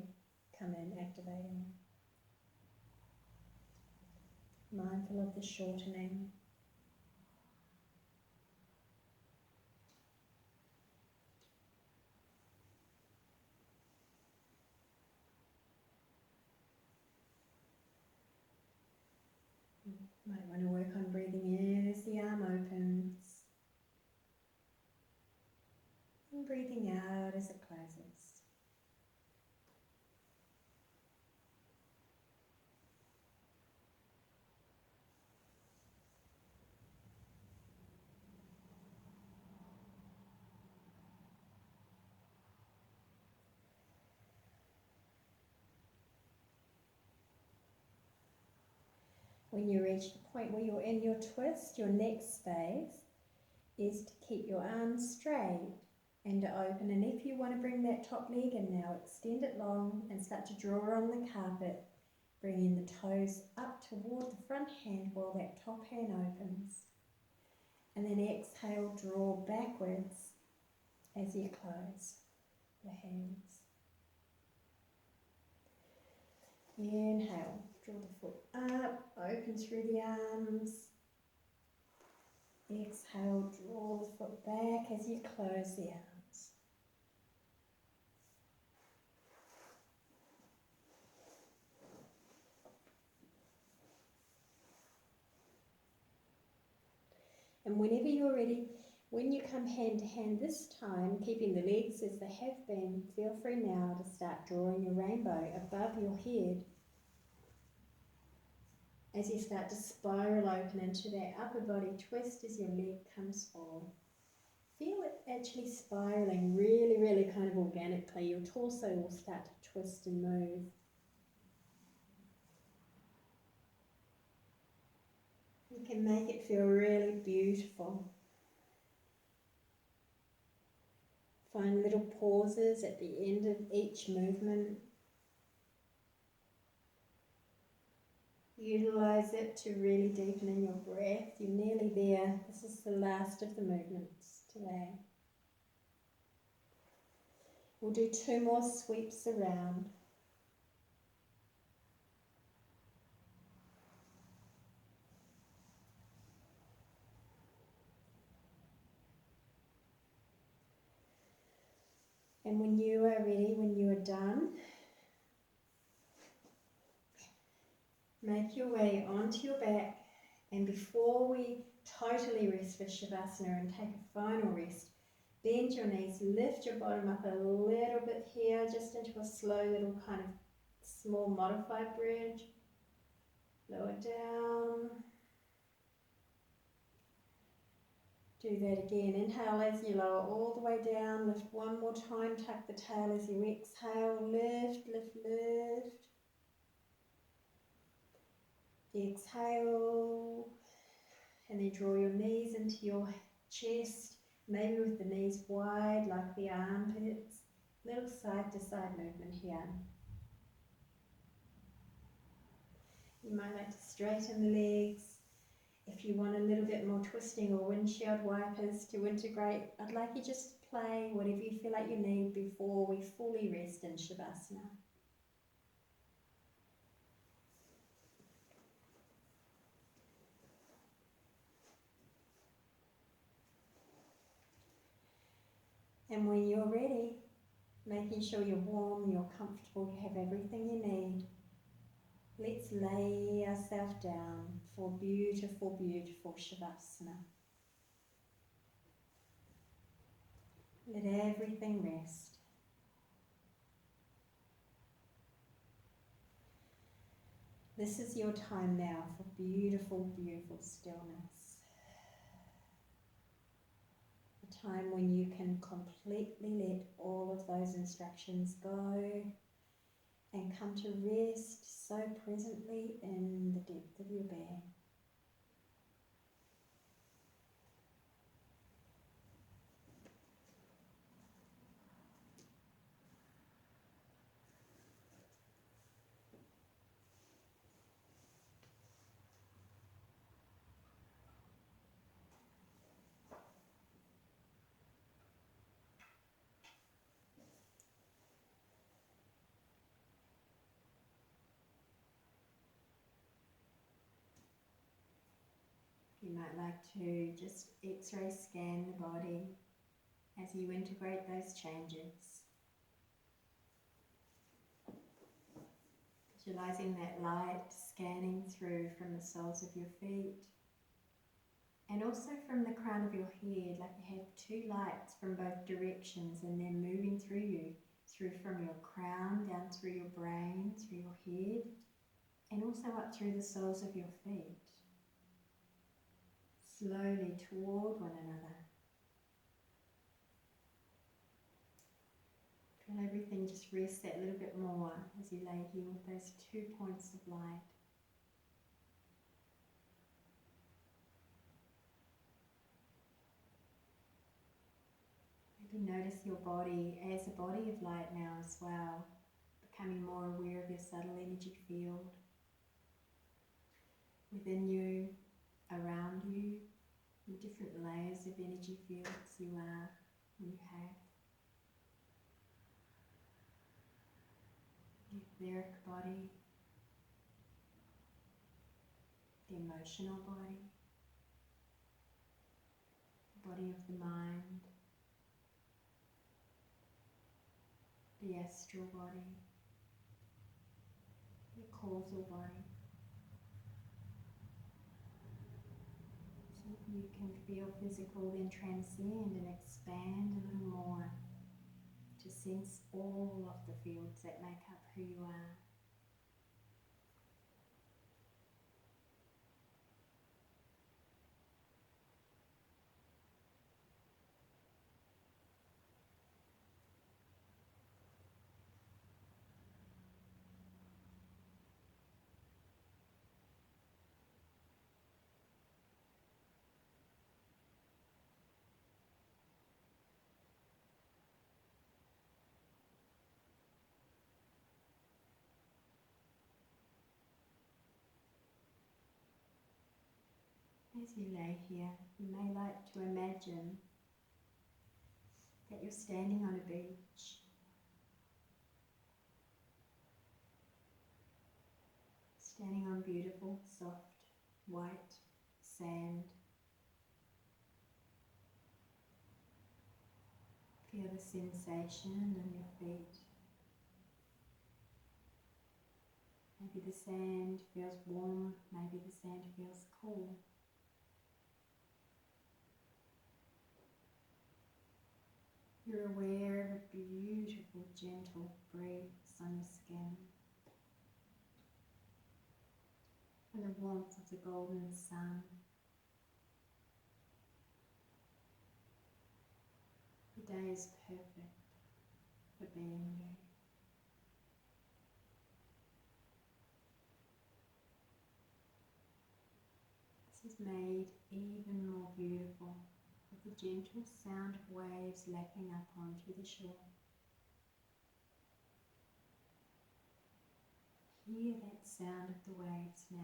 come in, activating. Mindful of the shortening. Might want to work on breathing in as the arm opens, and breathing out as it closes. When you reach the point where you're in your twist, your next phase is to keep your arms straight and open. And if you want to bring that top leg in now, extend it long and start to draw on the carpet, bringing the toes up toward the front hand while that top hand opens. And then exhale, draw backwards as you close the hands. Inhale, draw the foot up, open through the arms. Exhale, draw the foot back as you close the arms. And whenever you're ready, when you come hand to hand this time, keeping the legs as they have been, feel free now to start drawing your rainbow above your head. as you start to spiral open into that upper body twist as your leg comes forward. Feel it actually spiraling really, really kind of organically. Your torso will start to twist and move. You can make it feel really beautiful. Find little pauses at the end of each movement. Utilize it to really deepen in your breath. You're nearly there. This is the last of the movements today. We'll do 2 more sweeps around. And when you are ready, when you are done, make your way onto your back, and before we totally rest for Shavasana and take a final rest, bend your knees, lift your bottom up a little bit here, just into a slow little kind of small modified bridge. Lower down. Do that again. Inhale as you lower all the way down. Lift one more time. Tuck the tail as you exhale. Lift, lift, lift. Exhale. And then draw your knees into your chest. Maybe with the knees wide like the armpits. Little side to side movement here. You might like to straighten the legs. If you want a little bit more twisting or windshield wipers to integrate, I'd like you just to play whatever you feel like you need before we fully rest in Shavasana. And when you're ready, making sure you're warm, you're comfortable, you have everything you need, let's lay ourselves down for beautiful, beautiful Shavasana. Let everything rest. This is your time now for beautiful, beautiful stillness. A time when you can completely let all of those instructions go and come to rest so presently in the depth of your being. You might like to just X-ray scan the body as you integrate those changes. Visualizing that light scanning through from the soles of your feet and also from the crown of your head, like you have 2 lights from both directions and they're moving through you, through from your crown down through your brain, through your head, and also up through the soles of your feet. Slowly toward one another. Feel everything just rest that little bit more as you lay here with those 2 points of light. Maybe notice your body as a body of light now as well, becoming more aware of your subtle energy field within you, around you, the different layers of energy fields you are, you have. The etheric body, the emotional body, the body of the mind, the astral body, the causal body. So you can feel physical, then transcend and expand a little more to sense all of the fields that make up who you are. As you lay here, you may like to imagine that you're standing on a beach. Standing on beautiful, soft, white sand. Feel the sensation in your feet. Maybe the sand feels warm, maybe the sand feels cool. You're aware of a beautiful, gentle breeze on your skin and the warmth of the golden sun. The day is perfect for being here. This is made even more beautiful with the gentle sound of waves lapping up onto the shore. Hear that sound of the waves now.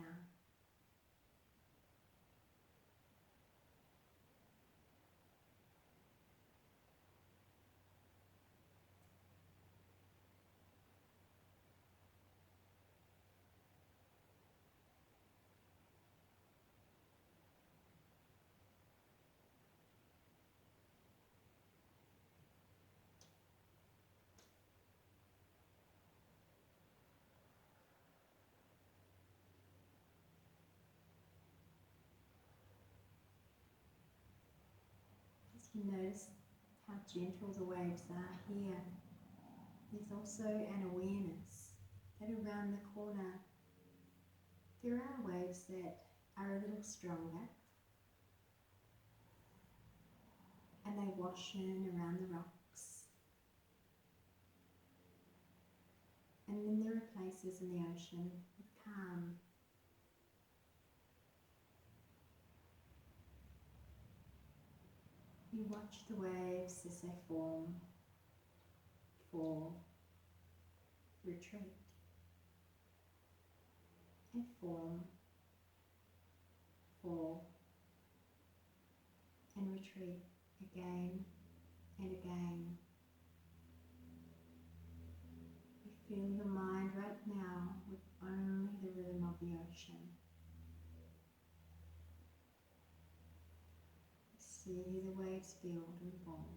As you notice how gentle the waves are here, there's also an awareness that around the corner there are waves that are a little stronger and they wash in around the rocks. And then there are places in the ocean with calm. You watch the waves as they form, fall, retreat, and form, fall, and retreat again and again. You feel your mind right now with only the rhythm of the ocean. You see the waves build and fall.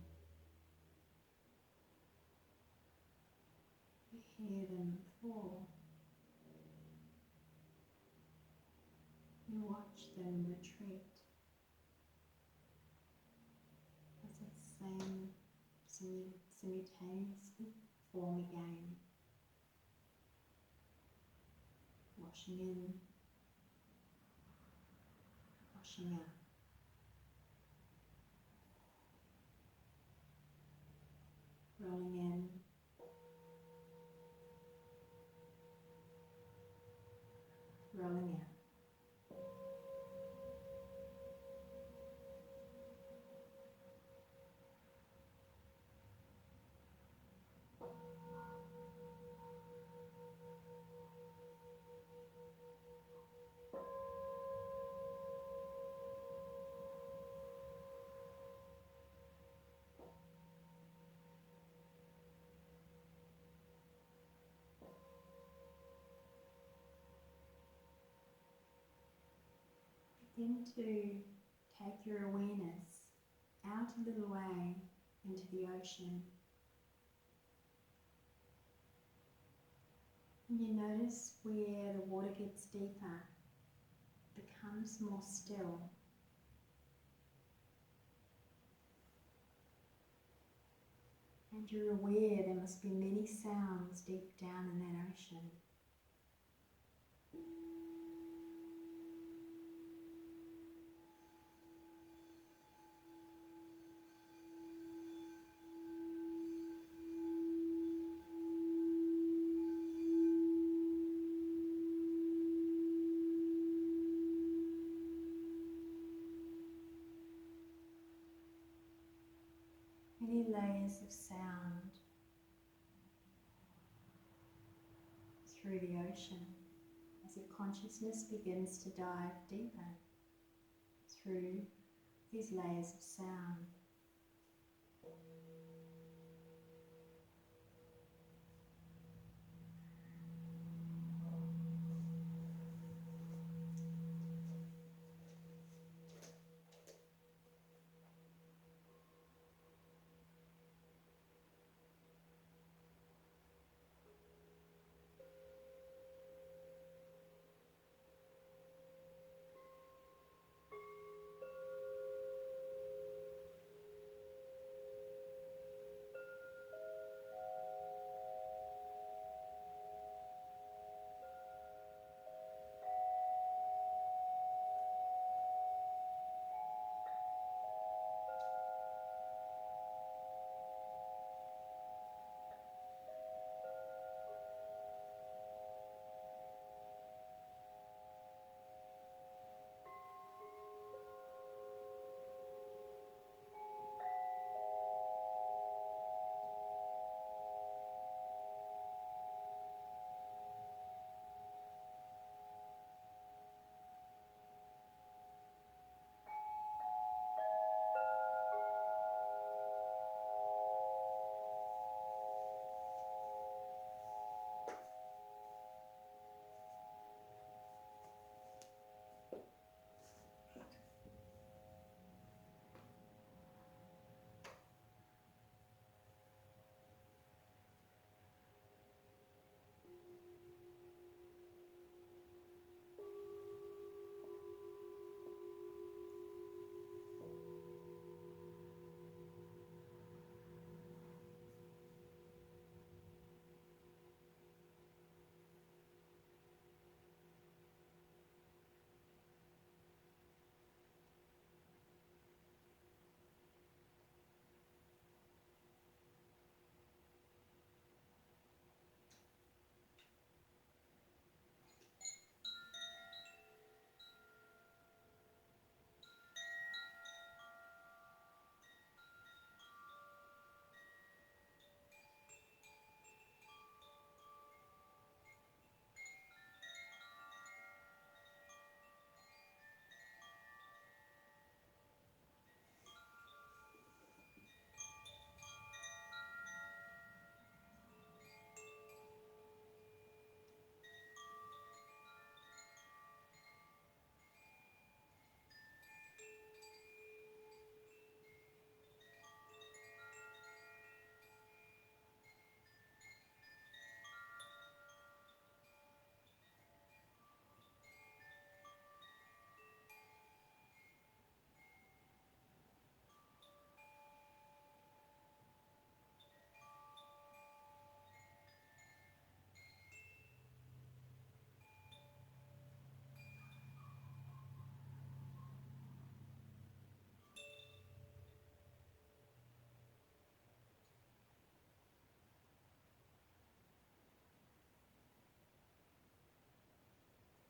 You hear them fall. You watch them retreat as they simultaneously form again, washing in, washing out. Rolling in, rolling out. Begin to take your awareness out a little way into the ocean. And you notice where the water gets deeper, becomes more still. And you're aware there must be many sounds deep down in that ocean. Many layers of sound through the ocean as your consciousness begins to dive deeper through these layers of sound.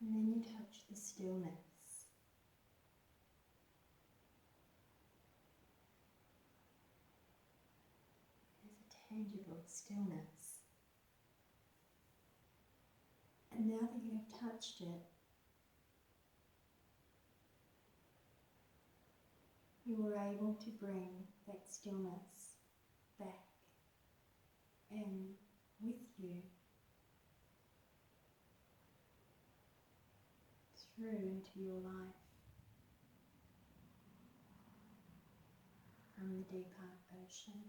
And then you touch the stillness. There's a tangible stillness. And now that you have touched it, you are able to bring that stillness back in with you through into your life from the deeper ocean.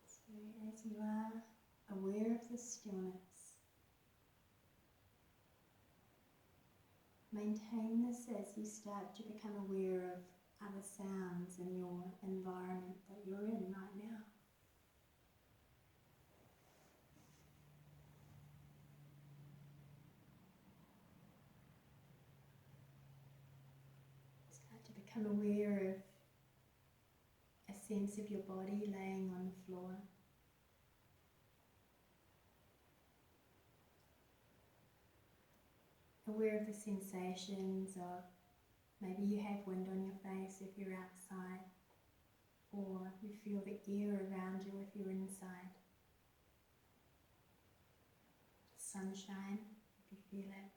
So as you are aware of the stillness, maintain this as you start to become aware of other sounds in your environment that you're in right now. Start to become aware of a sense of your body laying on the floor. Aware of the sensations of maybe you have wind on your face if you're outside, or you feel the air around you if you're inside. sunshine, if you feel it,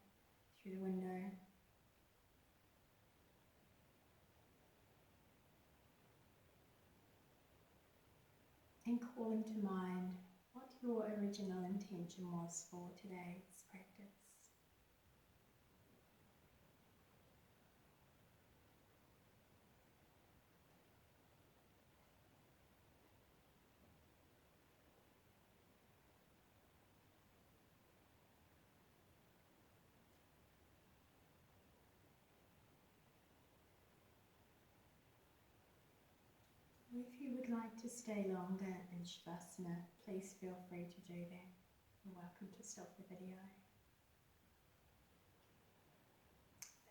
through the window. And calling to mind what your original intention was for today's practice. If you would like to stay longer in Shavasana, please feel free to do that. You're welcome to stop the video.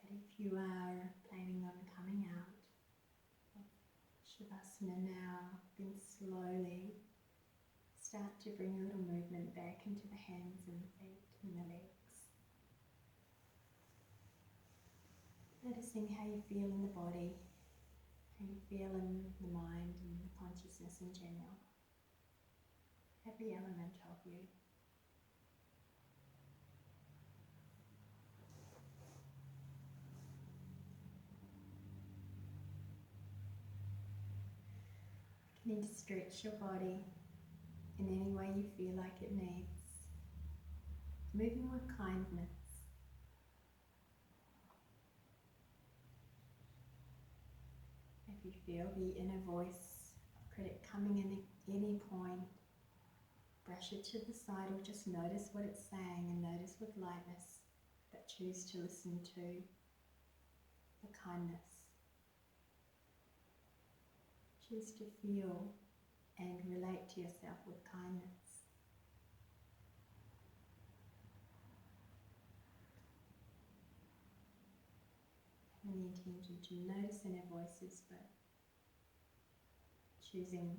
But if you are planning on coming out of Shavasana now, then slowly start to bring a little movement back into the hands and the feet and the legs. Noticing how you feel in the body, how you feel in the mind and the consciousness in general. Every element of you. Beginning to stretch your body in any way you feel like it needs. Moving with kindness. If you feel the inner voice of critic coming in at any point, brush it to the side or just notice what it's saying and notice with lightness, but choose to listen to the kindness. Choose to feel and relate to yourself with kindness. And the intention to notice inner voices, but choosing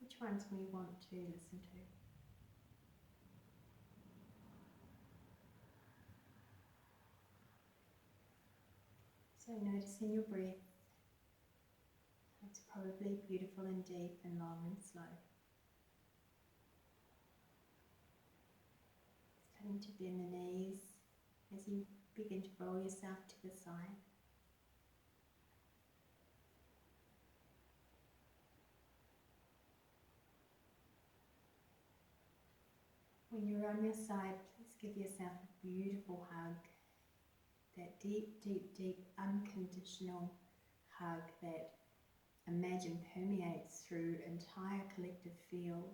which ones we want to listen to. So noticing your breath. It's probably beautiful and deep and long and slow. Starting to bend the knees as you begin to roll yourself to the side. When you're on your side, please give yourself a beautiful hug. That deep, deep, deep, unconditional hug that imagine permeates through entire collective field,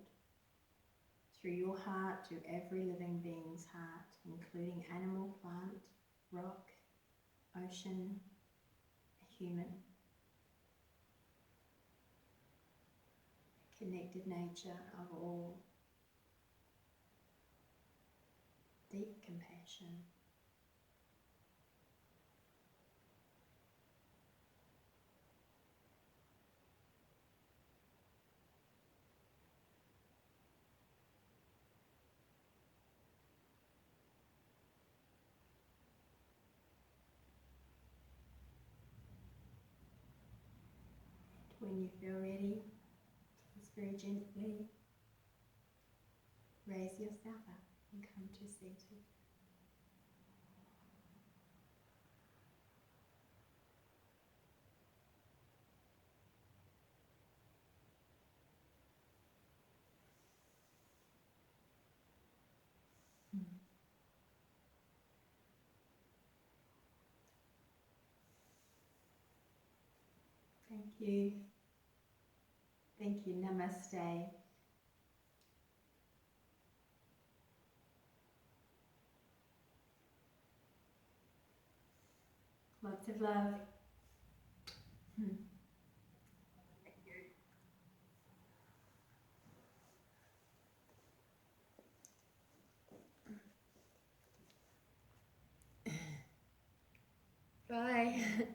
through your heart to every living being's heart, including animal, plant, rock, ocean, human. Connected nature of all. Deep compassion. When you feel ready, just very gently raise yourself up and come to seated. Thank you. Thank you. Namaste. Lots of love. Thank you. Bye.